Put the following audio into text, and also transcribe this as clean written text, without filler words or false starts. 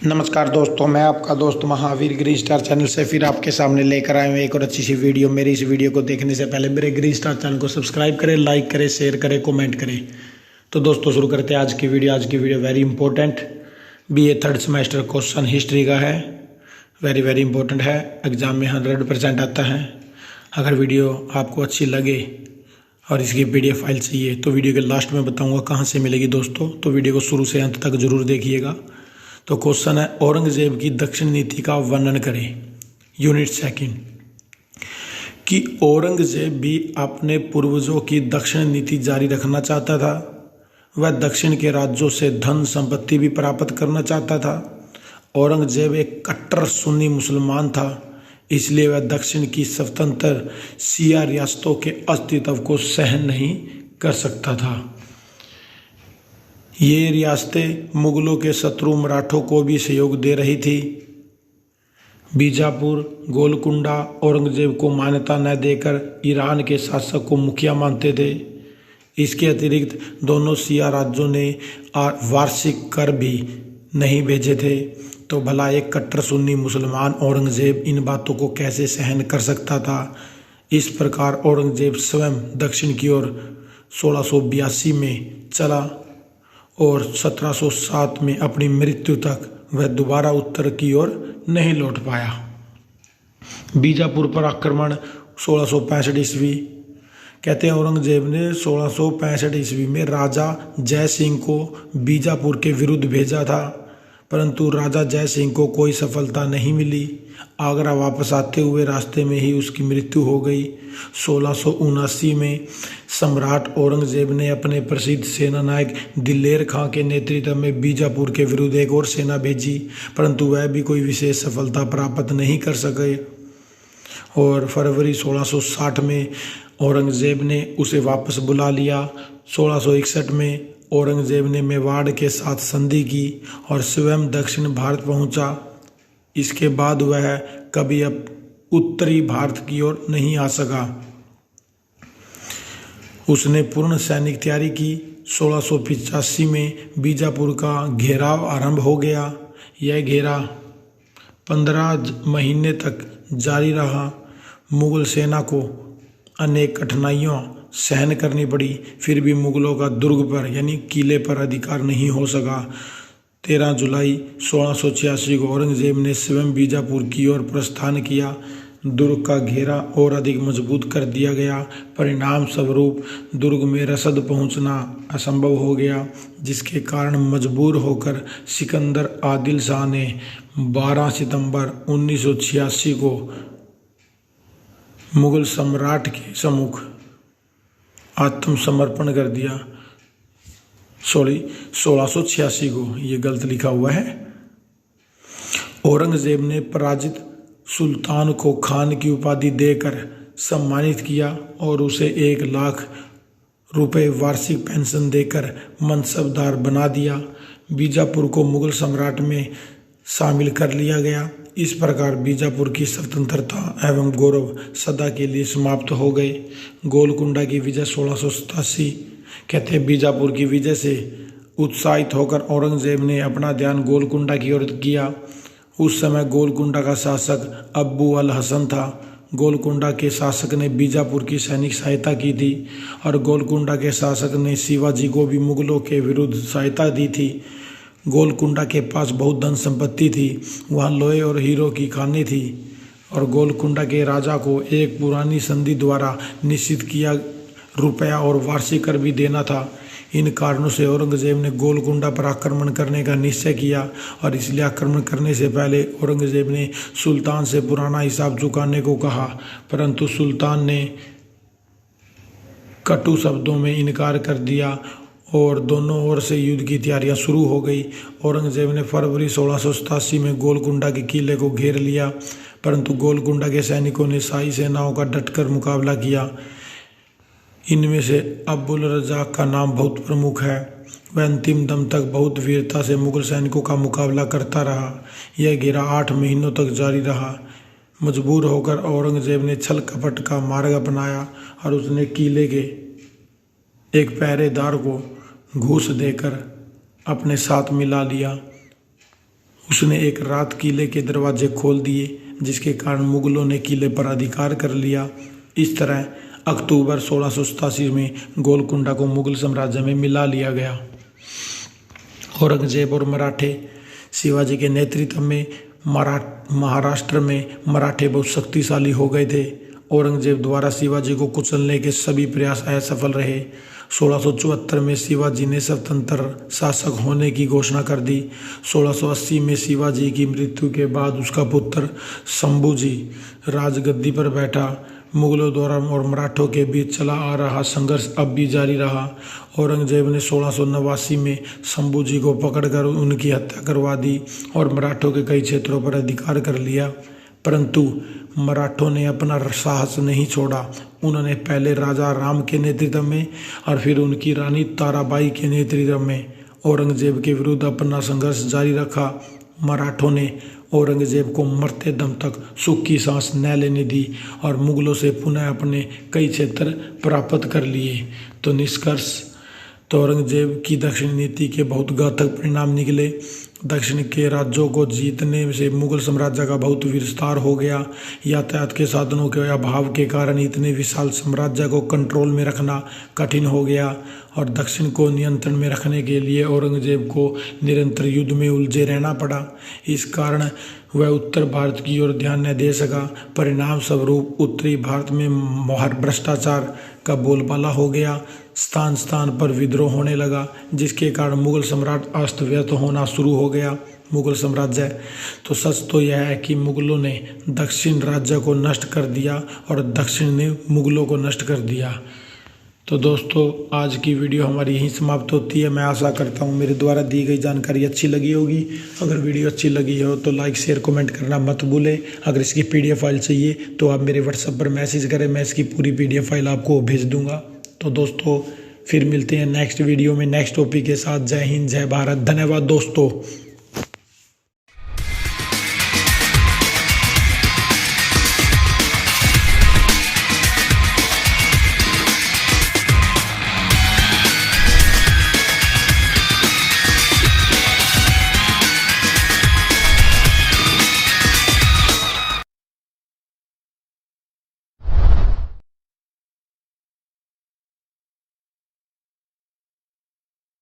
नमस्कार दोस्तों, मैं आपका दोस्त महावीर ग्रीन स्टार चैनल से फिर आपके सामने लेकर आए हूँ एक और अच्छी सी वीडियो। मेरी इस वीडियो को देखने से पहले मेरे ग्रीन स्टार चैनल को सब्सक्राइब करें, लाइक करें, शेयर करें, कमेंट करें। तो दोस्तों शुरू करते हैं आज की वीडियो। आज की video very important BA third semester question history का है। वेरी इंपॉर्टेंट है, एग्जाम में 100% आता है। अगर वीडियो आपको अच्छी लगे और इसकी PDF फाइल चाहिए तो वीडियो के लास्ट में बताऊँगा कहाँ से मिलेगी दोस्तों, तो वीडियो को शुरू से अंत तक जरूर देखिएगा। तो क्वेश्चन है, औरंगजेब की दक्षिण नीति का वर्णन करें। यूनिट सेकंड कि औरंगजेब भी अपने पूर्वजों की दक्षिण नीति जारी रखना चाहता था। वह दक्षिण के राज्यों से धन संपत्ति भी प्राप्त करना चाहता था। औरंगजेब एक कट्टर सुन्नी मुसलमान था, इसलिए वह दक्षिण की स्वतंत्र शिया रियासतों के अस्तित्व को सहन नहीं कर सकता था। ये रियासतें मुगलों के शत्रु मराठों को भी सहयोग दे रही थी। बीजापुर, गोलकुंडा औरंगजेब को मान्यता न देकर ईरान के शासक को मुखिया मानते थे। इसके अतिरिक्त दोनों शिया राज्यों ने वार्षिक कर भी नहीं भेजे थे। तो भला एक कट्टर सुन्नी मुसलमान औरंगजेब इन बातों को कैसे सहन कर सकता था। इस प्रकार औरंगजेब स्वयं दक्षिण की ओर 1682 में चला और 1707 में अपनी मृत्यु तक वह दोबारा उत्तर की ओर नहीं लौट पाया। बीजापुर पर आक्रमण 1665 ईस्वी। कहते हैं औरंगजेब ने 1665 ईस्वी में राजा जय सिंह को बीजापुर के विरुद्ध भेजा था, परंतु राजा जय सिंह को कोई सफलता नहीं मिली। आगरा वापस आते हुए रास्ते में ही उसकी मृत्यु हो गई। 1679 में सम्राट औरंगजेब ने अपने प्रसिद्ध सेनानायक दिलेर खां के नेतृत्व में बीजापुर के विरुद्ध एक और सेना भेजी, परंतु वह भी कोई विशेष सफलता प्राप्त नहीं कर सके और फरवरी 1660 में औरंगजेब ने उसे वापस बुला लिया। 1661 में औरंगजेब ने मेवाड़ के साथ संधि की और स्वयं दक्षिण भारत पहुंचा। इसके बाद वह कभी अब उत्तरी भारत की ओर नहीं आ सका। उसने पूर्ण सैनिक तैयारी की। 1685 में बीजापुर का घेराव आरंभ हो गया। यह घेरा 15 महीने तक जारी रहा। मुगल सेना को अनेक कठिनाइयों सहन करनी पड़ी, फिर भी मुगलों का दुर्ग पर यानी किले पर अधिकार नहीं हो सका। 13 जुलाई 1686 को औरंगजेब ने स्वयं बीजापुर की ओर प्रस्थान किया। दुर्ग का घेरा और अधिक मजबूत कर दिया गया। परिणाम स्वरूप दुर्ग में रसद पहुंचना असंभव हो गया, जिसके कारण मजबूर होकर सिकंदर आदिल शाह ने 12 सितंबर 1986 को मुगल सम्राट के सम्मुख आत्मसमर्पण कर दिया। 1686 को, ये गलत लिखा हुआ है। औरंगजेब ने पराजित सुल्तान को खान की उपाधि देकर सम्मानित किया और उसे 1 लाख रुपए वार्षिक पेंशन देकर मनसबदार बना दिया। बीजापुर को मुगल सम्राट में शामिल कर लिया गया। इस प्रकार बीजापुर की स्वतंत्रता एवं गौरव सदा के लिए समाप्त हो गए। गोलकुंडा की विजय 1687। कहते हैं बीजापुर की विजय से उत्साहित होकर औरंगजेब ने अपना ध्यान गोलकुंडा की ओर किया। उस समय गोलकुंडा का शासक अब्बू अल हसन था। गोलकुंडा के शासक ने बीजापुर की सैनिक सहायता की थी और गोलकुंडा के शासक ने शिवाजी को भी मुगलों के विरुद्ध सहायता दी थी। गोलकुंडा के पास बहुत धन संपत्ति थी, वहाँ लोहे और हीरो की खानें थी और गोलकुंडा के राजा को एक पुरानी संधि द्वारा निश्चित किया रुपया और वार्षिक कर भी देना था। इन कारणों से औरंगजेब ने गोलकुंडा पर आक्रमण करने का निश्चय किया और इसलिए आक्रमण करने से पहले औरंगजेब ने सुल्तान से पुराना हिसाब चुकाने को कहा, परंतु सुल्तान ने कटु शब्दों में इनकार कर दिया और दोनों ओर से युद्ध की तैयारियां शुरू हो गई। औरंगजेब ने फरवरी 1687 में गोलकुंडा के किले को घेर लिया, परंतु गोलकुंडा के सैनिकों ने शाही सेनाओं का डटकर मुकाबला किया। इनमें से अब्दुल रज़ाक का नाम बहुत प्रमुख है। वह अंतिम दम तक बहुत वीरता से मुगल सैनिकों का मुकाबला करता रहा। यह घेरा 8 महीनों तक जारी रहा। मजबूर होकर औरंगजेब ने छल कपट का मार्ग अपनाया और उसने किले के एक पहरेदार को घूस देकर अपने साथ मिला लिया। उसने एक रात किले के दरवाजे खोल दिए, जिसके कारण मुगलों ने किले पर अधिकार कर लिया। इस तरह अक्टूबर 1687 में गोलकुंडा को मुगल साम्राज्य में मिला लिया गया। औरंगजेब और मराठे। शिवाजी के नेतृत्व में महाराष्ट्र में मराठे बहुत शक्तिशाली हो गए थे। औरंगजेब द्वारा शिवाजी को कुचलने के सभी प्रयास असफल रहे। 1674 में शिवाजी ने स्वतंत्र शासक होने की घोषणा कर दी। 1680 में शिवाजी की मृत्यु के बाद उसका पुत्र शंभूजी राजगद्दी पर बैठा। मुगलों द्वारा और मराठों के बीच चला आ रहा संघर्ष अब भी जारी रहा। औरंगजेब ने 1689 में शंभूजी को पकड़कर उनकी हत्या करवा दी और मराठों के कई क्षेत्रों पर अधिकार कर लिया। परंतु मराठों ने अपना साहस नहीं छोड़ा। उन्होंने पहले राजा राम के नेतृत्व में और फिर उनकी रानी ताराबाई के नेतृत्व में औरंगजेब के विरुद्ध अपना संघर्ष जारी रखा। मराठों ने औरंगजेब को मरते दम तक सुख की सांस न लेने दी और मुगलों से पुनः अपने कई क्षेत्र प्राप्त कर लिए। तो निष्कर्ष, तो औरंगजेब की दक्षिण नीति के बहुत घातक परिणाम निकले। दक्षिण के राज्यों को जीतने से मुगल साम्राज्य का बहुत विस्तार हो गया। यातायात के साधनों के अभाव के कारण इतने विशाल साम्राज्य को कंट्रोल में रखना कठिन हो गया और दक्षिण को नियंत्रण में रखने के लिए औरंगजेब को निरंतर युद्ध में उलझे रहना पड़ा। इस कारण वह उत्तर भारत की ओर ध्यान न दे सका। परिणाम स्वरूप उत्तरी भारत में भ्रष्टाचार का बोलबाला हो गया। स्थान स्थान पर विद्रोह होने लगा, जिसके कारण मुगल सम्राट अस्त व्यस्त होना शुरू हो गया। मुगल साम्राज्य, तो सच तो यह है कि मुगलों ने दक्षिण राज्य को नष्ट कर दिया और दक्षिण ने मुगलों को नष्ट कर दिया। तो दोस्तों, आज की वीडियो हमारी यहीं समाप्त होती है। मैं आशा करता हूँ मेरे द्वारा दी गई जानकारी अच्छी लगी होगी। अगर वीडियो अच्छी लगी हो तो लाइक शेयर कमेंट करना मत भूलें। अगर इसकी PDF फाइल चाहिए तो आप मेरे WhatsApp पर मैसेज करें, मैं इसकी पूरी PDF फाइल आपको भेज दूँगा। तो दोस्तों, फिर मिलते हैं नेक्स्ट वीडियो में नेक्स्ट टॉपिक के साथ। जय हिंद, जय भारत, धन्यवाद दोस्तों।